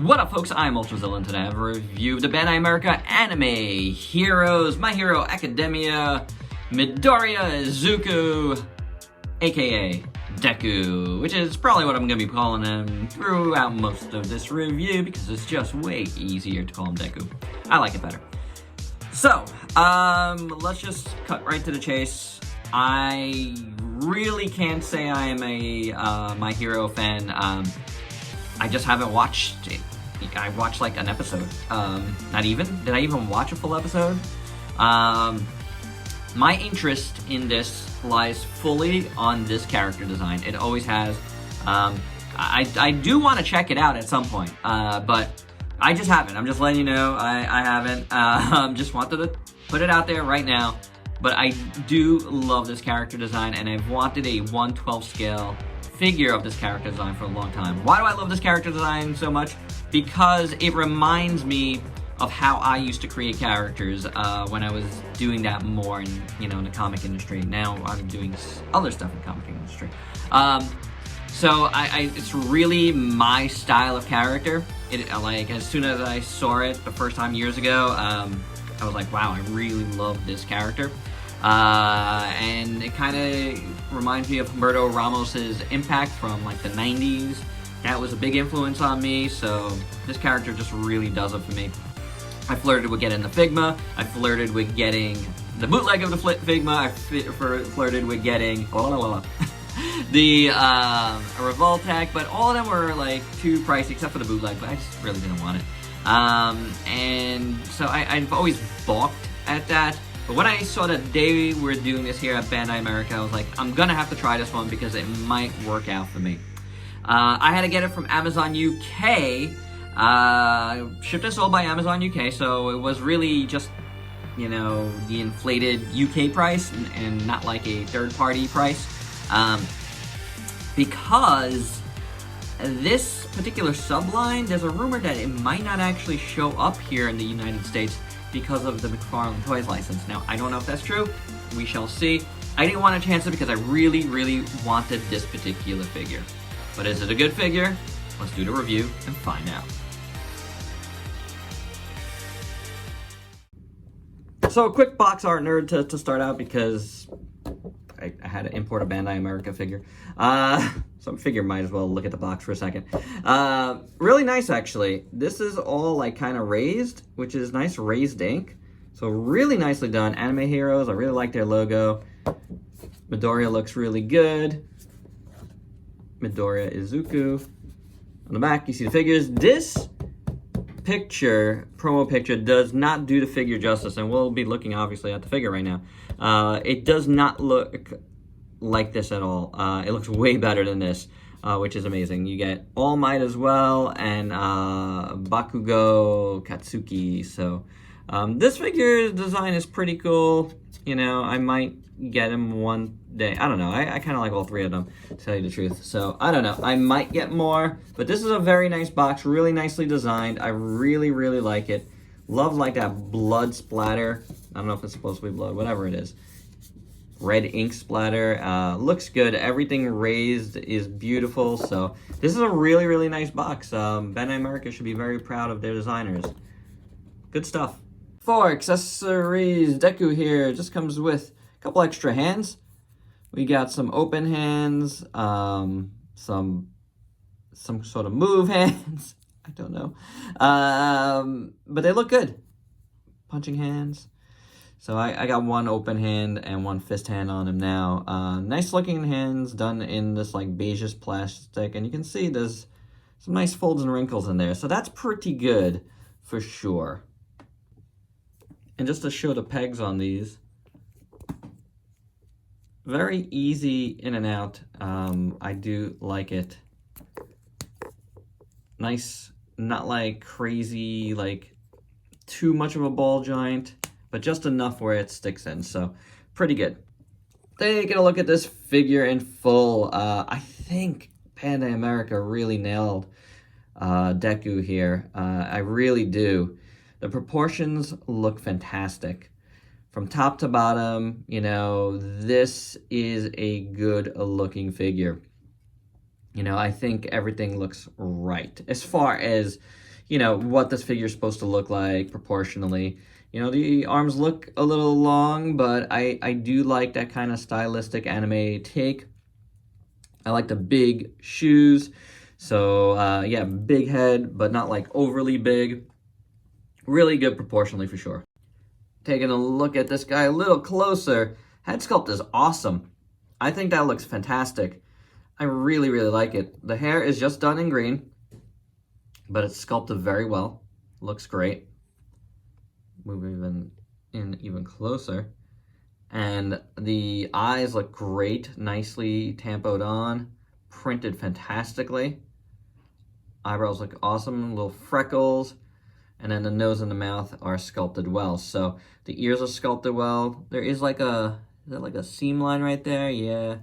What up, folks? I'm Ultrazilla, and today I have a review of the Bandai America anime heroes, My Hero Academia, Midoriya Izuku, aka Deku, which is probably what I'm going to be calling him throughout most of this review because it's just way easier to call him Deku. I like it better. So, let's just cut right to the chase. I really can't say I am a My Hero fan. I just haven't watched it. I watched like an episode. Not even. Did I even watch a full episode? My interest in this lies fully on this character design. It always has. I do want to check it out at some point, but I just haven't. I'm just letting you know I haven't. Just wanted to put it out there right now. But I do love this character design, and I've wanted a 1/12 scale figure of this character design for a long time. Why do I love this character design so much? Because it reminds me of how I used to create characters when I was doing that more in, in the comic industry. Now I'm doing other stuff in the comic industry. So it's really my style of character. Like, as soon as I saw it the first time years ago, I was like, wow, I really love this character. And it kind of reminds me of Humberto Ramos's Impact from like the 90s. That was a big influence on me, so this character just really does it for me. I flirted with getting the Figma. I flirted with getting the bootleg of the Figma. I flirted with getting the Revoltech, but all of them were like too pricey, except for the bootleg, but I just really didn't want it. And so I've always balked at that. But when I saw that they were doing this here at Bandai America, I was like, I'm gonna have to try this one because it might work out for me. I had to get it from Amazon UK. Shipped and sold by Amazon UK, so it was really just, the inflated UK price and not like a third-party price. Because this particular subline, there's a rumor that it might not actually show up here in the United States because of the McFarlane Toys license. Now, I don't know if that's true. We shall see. I didn't want to chance it because I really, really wanted this particular figure. But is it a good figure? Let's do the review and find out. So a quick box art nerd to start out because I had to import a Bandai America figure. So I figure might as well look at the box for a second. Really nice, actually. This is all like kind of raised, which is nice raised ink. So really nicely done. Anime Heroes, I really like their logo. Midoriya looks really good. Midoriya Izuku. On the back, you see the figures. This picture, promo picture, does not do the figure justice, and we'll be looking obviously at the figure right now. It does not look like this at all. It looks way better than this, which is amazing. You get All Might as well, and Bakugo Katsuki. So this figure design is pretty cool. I might get him one day. I don't know. I kind of like all three of them, to tell you the truth. So I don't know. I might get more, but this is a very nice box, really nicely designed. I really, really like it. Love like that blood splatter. I don't know if it's supposed to be blood, whatever it is. Red ink splatter. Looks good. Everything raised is beautiful. So this is a really, really nice box. Bandai America should be very proud of their designers. Good stuff. For accessories, Deku here just comes with a couple extra hands. We got some open hands, some sort of move hands. I don't know. But they look good. Punching hands. So I got one open hand and one fist hand on him now. Nice looking hands done in this like beigeish plastic. And you can see there's some nice folds and wrinkles in there. So that's pretty good for sure. And just to show the pegs on these, very easy in and out. I do like it. Nice, not like crazy, like too much of a ball joint, but just enough where it sticks in. So pretty good. Taking a look at this figure in full. I think Bandai America really nailed Deku here. I really do. The proportions look fantastic. From top to bottom, this is a good looking figure. I think everything looks right. As far as, you know, what this figure is supposed to look like proportionally. You know, the arms look a little long, but I do like that kind of stylistic anime take. I like the big shoes. So, yeah, big head, but not like overly big. Really good proportionally for sure. Taking a look at this guy a little closer. Head sculpt is awesome. I think that looks fantastic. I really, really like it. The hair is just done in green, but it's sculpted very well. Looks great. Move even closer. And the eyes look great, nicely tempoed on, printed fantastically. Eyebrows look awesome, little freckles. And then the nose and the mouth are sculpted well. So the ears are sculpted well. There is like is that like a seam line right there? Yeah,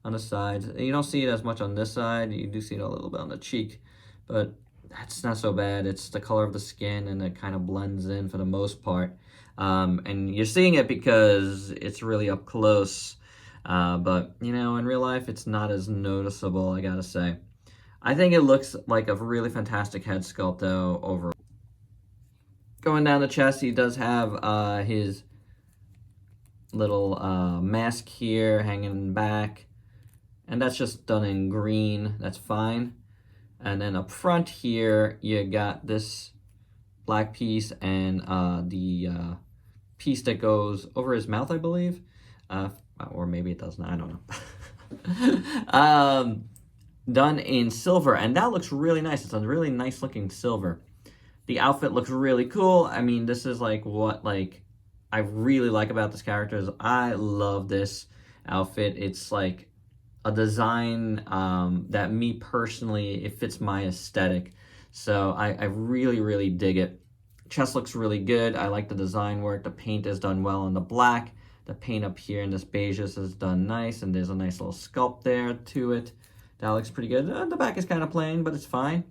on the sides. You don't see it as much on this side. You do see it a little bit on the cheek, but that's not so bad. It's the color of the skin and it kind of blends in for the most part. And you're seeing it because it's really up close. But, you know, in real life, it's not as noticeable, I gotta say. I think it looks like a really fantastic head sculpt, though, overall. Going down the chest, he does have his little mask here hanging back. And that's just done in green. That's fine. And then up front here, you got this black piece and the piece that goes over his mouth, I believe. Or maybe it doesn't. I don't know. Done in silver. And that looks really nice. It's a really nice looking silver. The outfit looks really cool. I mean, this is like what I really like about this character is I love this outfit. It's like a design that me personally, it fits my aesthetic. So I really, really dig it. Chest looks really good. I like the design work. The paint is done well on the black. The paint up here in this beige is done nice. And there's a nice little sculpt there to it. That looks pretty good. The back is kind of plain, but it's fine.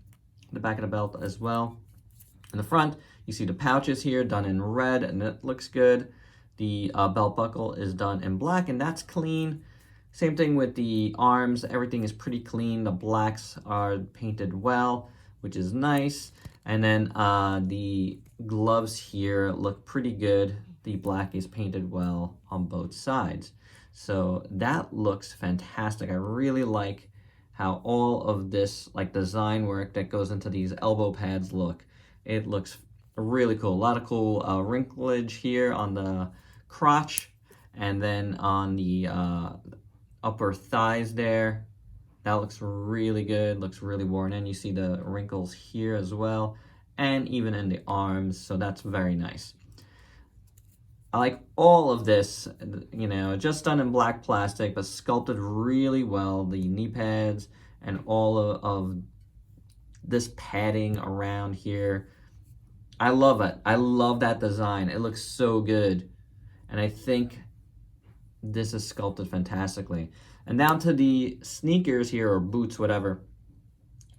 The back of the belt as well. In the front, you see the pouches here done in red, and it looks good. The belt buckle is done in black, and that's clean. Same thing with the arms. Everything is pretty clean. The blacks are painted well, which is nice. And then the gloves here look pretty good. The black is painted well on both sides. So that looks fantastic. I really like how all of this like design work that goes into these elbow pads look. It looks really cool. A lot of cool wrinklage here on the crotch and then on the upper thighs there. That looks really good. Looks really worn in. You see the wrinkles here as well and even in the arms. So that's very nice. I like all of this, you know, just done in black plastic, but sculpted really well. The knee pads and all of this padding around here. I love it. I love that design. It looks so good. And I think this is sculpted fantastically. And down to the sneakers here, or boots, whatever.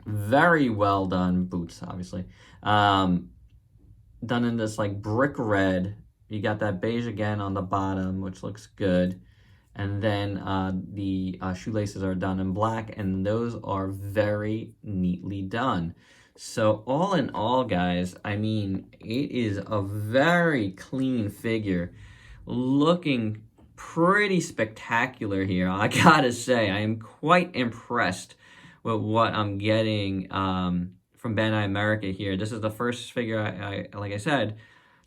Very well done boots, obviously. Done in this like brick red. You got that beige again on the bottom, which looks good. And then the shoelaces are done in black, and those are very neatly done. So all in all, guys, I mean, it is a very clean figure. Looking pretty spectacular here, I gotta say. I am quite impressed with what I'm getting from Bandai America here. This is the first figure, like I said,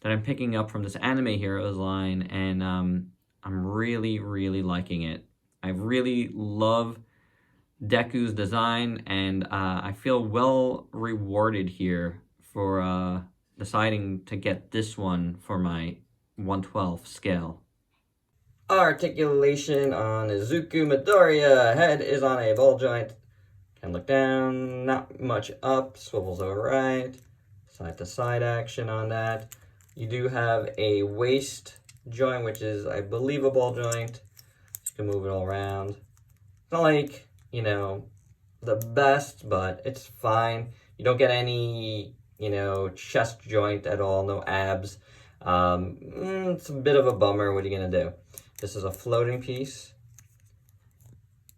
that I'm picking up from this Anime Heroes line, and I'm really, really liking it. I really love Deku's design, and I feel well rewarded here for deciding to get this one for my 1/12 scale. Articulation on Izuku Midoriya. Head is on a ball joint. Can look down, not much up, swivels alright. Side to side action on that. You do have a waist joint, which is, I believe, a ball joint. You can move it all around. It's not like, you know, the best, but it's fine. You don't get any, you know, chest joint at all, no abs. It's a bit of a bummer. What are you going to do? This is a floating piece.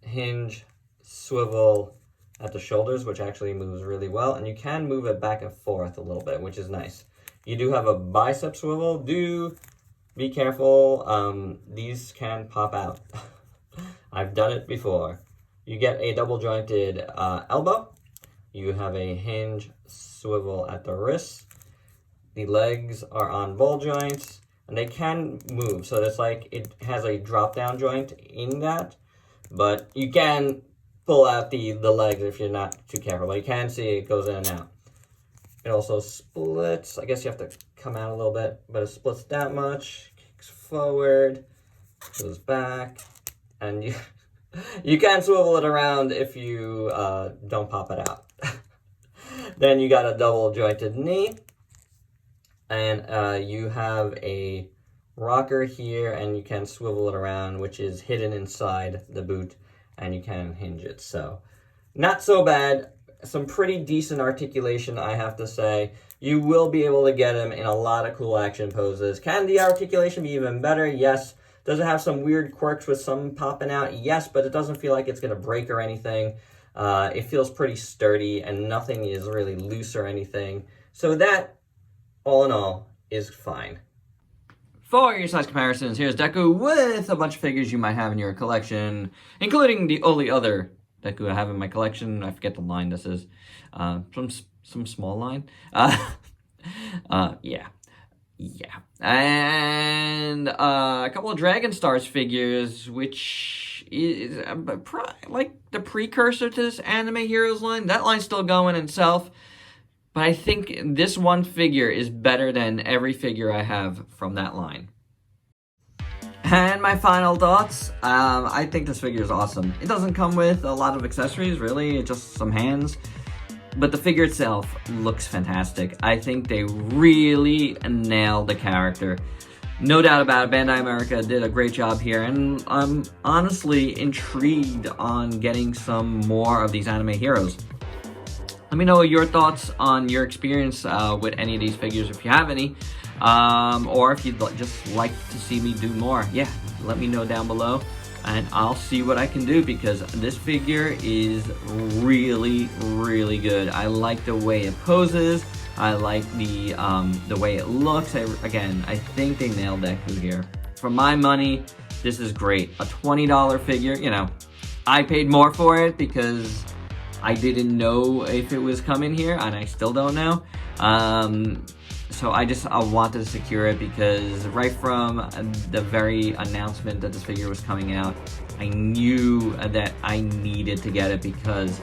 Hinge, swivel, at the shoulders, which actually moves really well, and you can move it back and forth a little bit, which is nice. You do have a bicep swivel. Do be careful. These can pop out. I've done it before. You get a double jointed elbow. You have a hinge swivel at the wrist. The legs are on ball joints, and they can move. So it's like it has a drop down joint in that, but you can pull out the legs if you're not too careful. But you can see it goes in and out. It also splits. I guess you have to come out a little bit, but it splits that much. Kicks forward, goes back, and you can swivel it around if you don't pop it out. Then you got a double jointed knee, and you have a rocker here, and you can swivel it around, which is hidden inside the boot, and you can hinge it. So not so bad. Some pretty decent articulation, I have to say. You will be able to get him in a lot of cool action poses. Can the articulation be even better? Yes. Does it have some weird quirks with some popping out? Yes, but it doesn't feel like it's going to break or anything. It feels pretty sturdy, and nothing is really loose or anything. So that, all in all, is fine. For your size comparisons, here's Deku with a bunch of figures you might have in your collection, including the only other Deku I have in my collection. I forget the line this is. Some small line. Yeah. And a couple of Dragon Stars figures, which is like the precursor to this Anime Heroes line. That line's still going itself. But I think this one figure is better than every figure I have from that line. And my final thoughts, I think this figure is awesome. It doesn't come with a lot of accessories, really, just some hands. But the figure itself looks fantastic. I think they really nailed the character. No doubt about it, Bandai America did a great job here, and I'm honestly intrigued on getting some more of these anime heroes. Let me know your thoughts on your experience with any of these figures, if you have any. Or if you'd just like to see me do more. Yeah, let me know down below, and I'll see what I can do, because this figure is really, really good. I like the way it poses. I like the way it looks. Again, I think they nailed Deku here. For my money, this is great. A $20 figure, you know, I paid more for it because I didn't know if it was coming here, and I still don't know. So I wanted to secure it because right from the very announcement that this figure was coming out, I knew that I needed to get it, because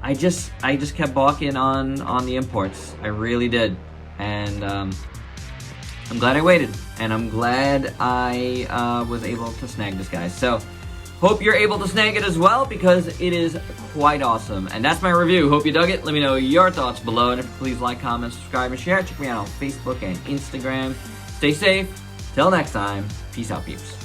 I just kept balking on the imports. I really did. And I'm glad I waited, and I'm glad I was able to snag this guy. So hope you're able to snag it as well, because it is quite awesome. And that's my review. Hope you dug it. Let me know your thoughts below. And please like, comment, subscribe, and share. Check me out on Facebook and Instagram. Stay safe. Till next time. Peace out, peeps.